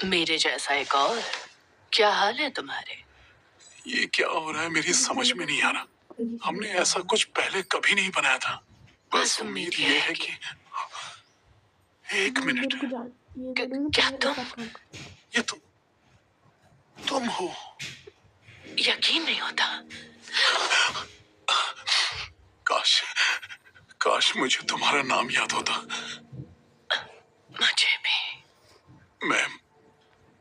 मेरे जैसा एक और। क्या हाल है तुम्हारे? ये क्या हो रहा है, मेरी समझ में नहीं आ रहा। हमने ऐसा कुछ पहले कभी नहीं बनाया था। बस उम्मीद ये है कि एक मिनट, क्या तुम? ये तुम हो? यकीन नहीं होता। काश काश मुझे तुम्हारा नाम याद होता। मुझे भी।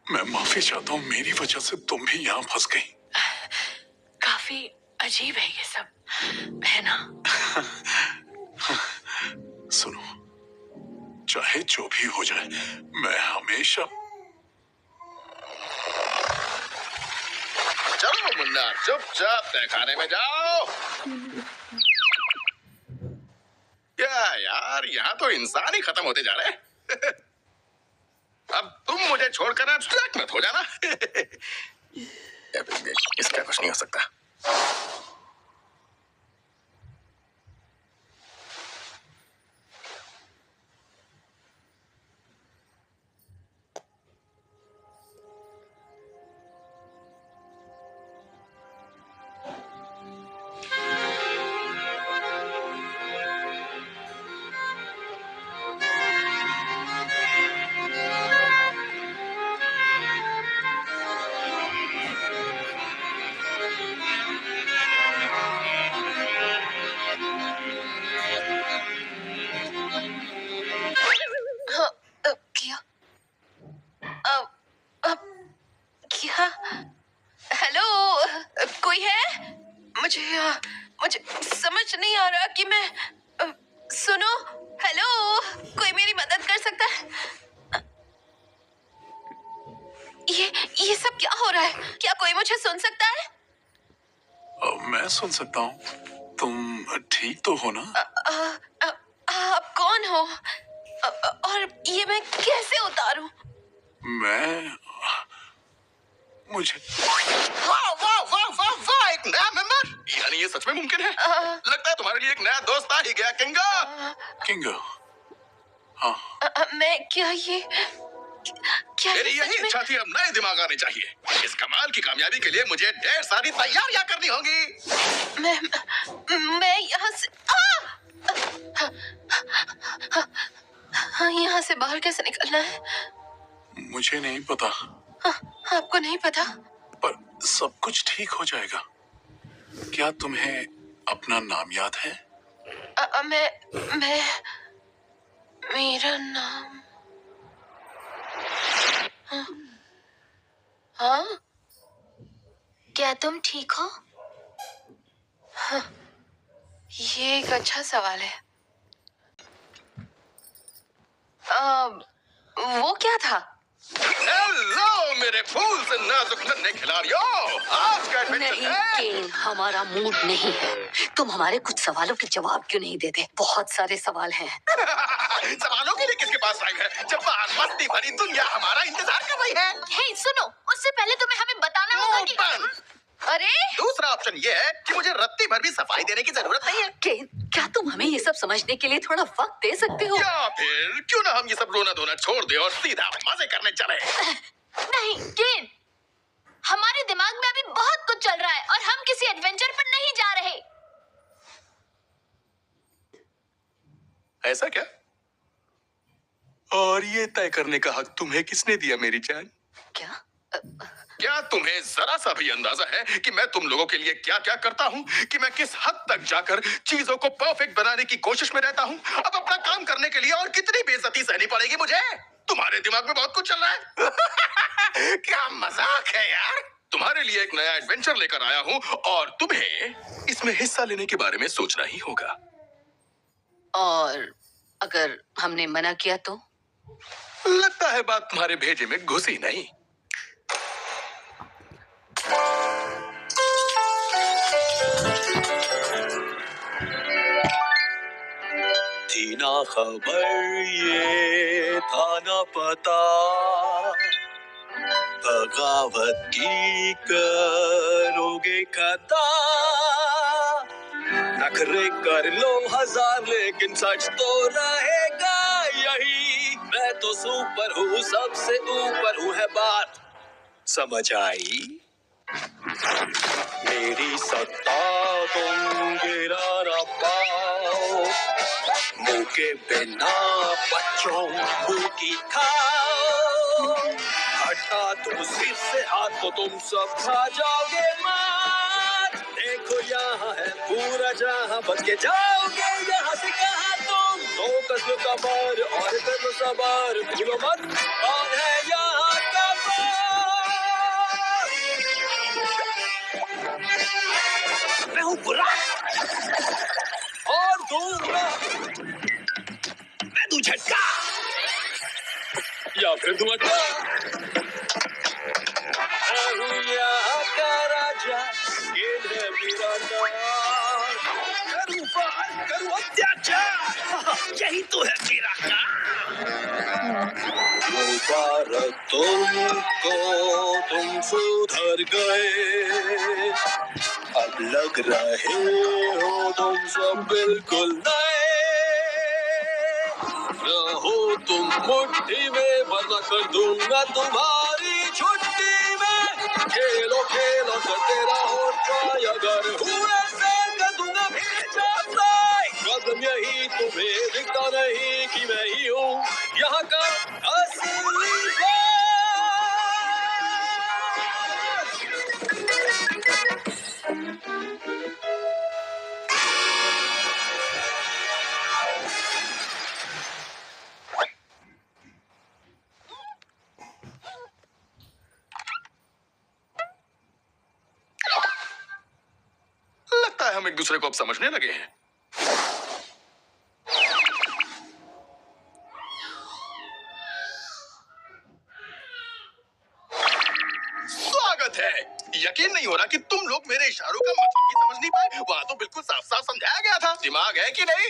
मैं माफी चाहता हूँ, मेरी वजह से तुम भी यहाँ फंस गई। काफी अजीब है ये सब, है ना? सुनो, चाहे जो भी हो जाए, मैं हमेशा। चलो मुन्ना, चुपचाप तय खाने में जाओ। क्या यार, यहाँ तो इंसान ही खत्म होते जा रहे हैं। अब तुम मुझे छोड़कर अब ट्रैक मत हो जाना। इसका कुछ नहीं हो सकता। क्या? हेलो, कोई है? मुझे समझ नहीं आ रहा कि मैं सुनो, हेलो, कोई मेरी मदद कर सकता है? ये सब क्या हो रहा है? क्या कोई मुझे सुन सकता है? मैं सुन सकता हूँ। तुम ठीक तो हो ना? आप कौन हो? और ये मैं कैसे उतारूं? मुझे वाह वाह वाह वाह वाह, एक नया मेंबर। यानी ये सच में मुमकिन है? लगता है तुम्हारे लिए एक नया दोस्त आ ही गया, किंगा। किंगा, हाँ। मैं क्या मेरी यही इच्छा थी, अब नए दिमाग आने चाहिए। इस कमाल की कामयाबी के लिए मुझे ढेर सारी तैयारियां करनी होंगी। मैं यहाँ से हाँ, यहाँ से बाहर कैसे निकलना है? मुझे नहीं पता, हाँ, आपको नहीं पता? पर सब कुछ ठीक हो जाएगा। क्या तुम्हें अपना नाम याद है? मैं मेरा नाम। हाँ, हाँ? क्या तुम ठीक हो? ये एक अच्छा सवाल है। वो क्या था? हेलो मेरे फूल से नाजुक नन्हे खिलाड़ियों, आज का एडवेंचर नहीं है। केन, हमारा मूड नहीं है। तुम हमारे कुछ सवालों के जवाब क्यों नहीं देते? बहुत सारे सवाल हैं। सवालों के लिए किसके पास टाइम है जब बाहर मस्ती भरी दुनिया हमारा इंतजार कर रही है। हे सुनो, उससे पहले तुम्हें हमें बताना होगा कि बंद। अरे दूसरा ऑप्शन ये है कि मुझे रत्ती भर भी सफाई देने की जरूरत नहीं है, केन, क्या तुम हमें ये सब समझने के लिए थोड़ा वक्त दे सकते हो? या फिर क्यों ना हम ये सब रोना धोना छोड़ दे और सीधा मजे करने चले। नहीं केन, हमारे दिमाग में अभी बहुत कुछ चल रहा है और हम किसी एडवेंचर पर नहीं जा रहे। ऐसा क्या? और ये तय करने का हक तुम्हें किसने दिया मेरी जान? क्या? क्या तुम्हें जरा सा भी अंदाजा है कि मैं तुम लोगों के लिए क्या क्या करता हूँ, कि मैं किस हद तक जाकर चीजों को परफेक्ट बनाने की कोशिश में रहता हूँ? अब अपना काम करने के लिए और कितनी बेइज्जती सहनी पड़ेगी मुझे? तुम्हारे दिमाग में बहुत कुछ चल रहा है। क्या मजाक है यार। तुम्हारे लिए एक नया एडवेंचर लेकर आया हूँ और तुम्हें इसमें हिस्सा लेने के बारे में सोचना ही होगा। और अगर हमने मना किया तो? लगता है बात तुम्हारे भेजे में घुसी नहीं। थी ना खबर ये था ना पता, बगावत की करोगे खता। नखरे कर लो हजार लेकिन सच तो रहेगा यही, मैं तो सुपर हूँ सबसे ऊपर हूँ, है बात समझ आई? मेरी सत्ता तुम गिरा ना पाओ, मुंह के बिना बच्चों मुंह की खाओ। हटा दो सिर से हाथ तो तुम सब खा जाओगे मार। देखो यहाँ है पूरा जहाँ, बच के जाओगे यहाँ से कहाँ तुम। तो कस लो कमर और कर लो सबर, भूलो मत कौन है यहाँ का बोस। मैं हूँ बुरा और दूंगा, मैं दूं झटका या फिर दूं अटका। मैं हूँ यहाँ का राजा, ये है मेरा नाम। करूँ वार, करूँ अत्याचार, यही तो है मेरा काम। मुबारक तुमको, तुम सुधर गए, अब लग रहे हो तुम सब बिल्कुल नए। रहो तुम मुट्ठी में वरना कर दूंगा तुम्हारी छुट्टी में। खेलो खेलो करते रहो ट्राई, अगर हुए से कर दूंगा भेजा फ्राई। प्रॉब्लम यही तुम्हें दिखता नहीं कि मैं ही हूँ यहाँ का असली बॉस। लगता है हम एक दूसरे को अब समझने लगे हैं। स्वागत है। यकीन नहीं हो रहा कि तुम लोग मेरे इशारों का मतलब ही समझ नहीं पाए। वहाँ तो बिल्कुल साफ साफ समझाया गया था। दिमाग है कि नहीं?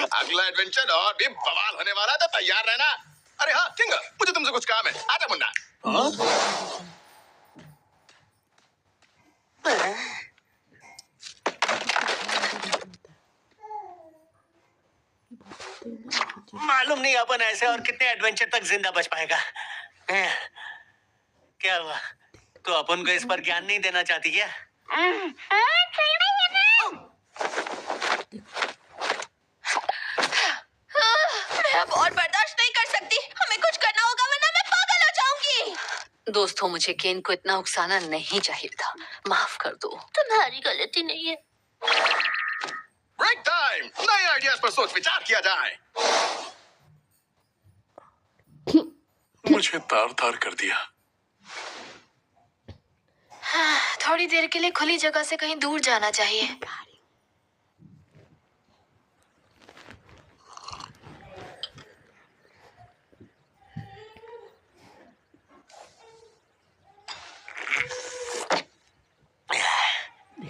अगला एडवेंचर और भी बवाल होने वाला है, तो तैयार रहना। अरे हाँ किंग, मुझे तुमसे कुछ काम है। आजा मुन्ना। मालूम नहीं अपन ऐसे और कितने एडवेंचर तक जिंदा बच पाएगा। क्या हुआ, तो अपन को इस पर ज्ञान नहीं देना चाहती क्या? मैं अब और दोस्तों, मुझे केन को इतना उकसाना नहीं चाहिए था। माफ कर दो। तुम्हारी गलती नहीं है। ब्रेक टाइम, नए आइडियाज पर सोच विचार किया जाए। मुझे तार तार कर दिया। थोड़ी देर के लिए खुली जगह से कहीं दूर जाना चाहिए।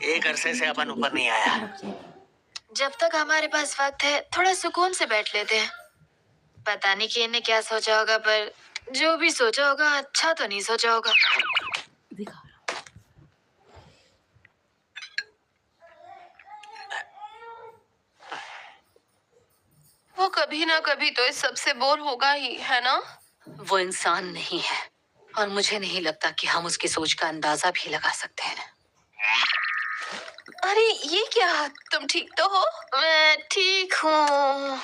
एक अरसे से अपन ऊपर नहीं आया। जब तक हमारे पास वक्त है थोड़ा सुकून से बैठ लेते हैं। पता नहीं कि इन्हें क्या सोचा होगा, पर जो भी सोचा होगा अच्छा तो नहीं सोचा होगा। वो कभी ना कभी तो इस सबसे बोर होगा ही, है ना? वो इंसान नहीं है और मुझे नहीं लगता कि हम उसकी सोच का अंदाजा भी लगा सकते हैं। अरे ये क्या, तुम ठीक तो हो? मैं ठीक हूँ।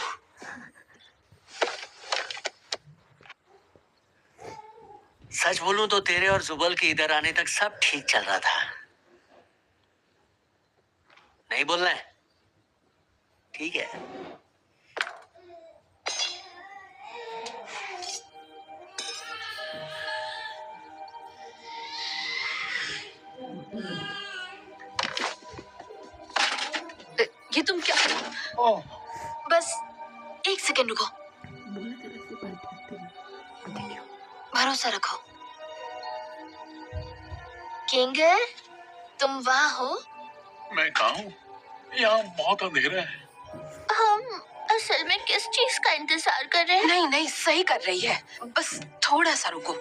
सच बोलूं तो तेरे और जुबल के इधर आने तक सब ठीक चल रहा था। नहीं बोलना है? ठीक है। ये तुम क्या? बस एक सेकंड रुको। भरोसा रखो। किंग, तुम वहाँ हो? मैं कहाँ हूँ? यहाँ बहुत अंधेरा है। हम असल में किस चीज का इंतजार कर रहे हैं? नहीं नहीं, सही कर रही है। बस थोड़ा सा रुको।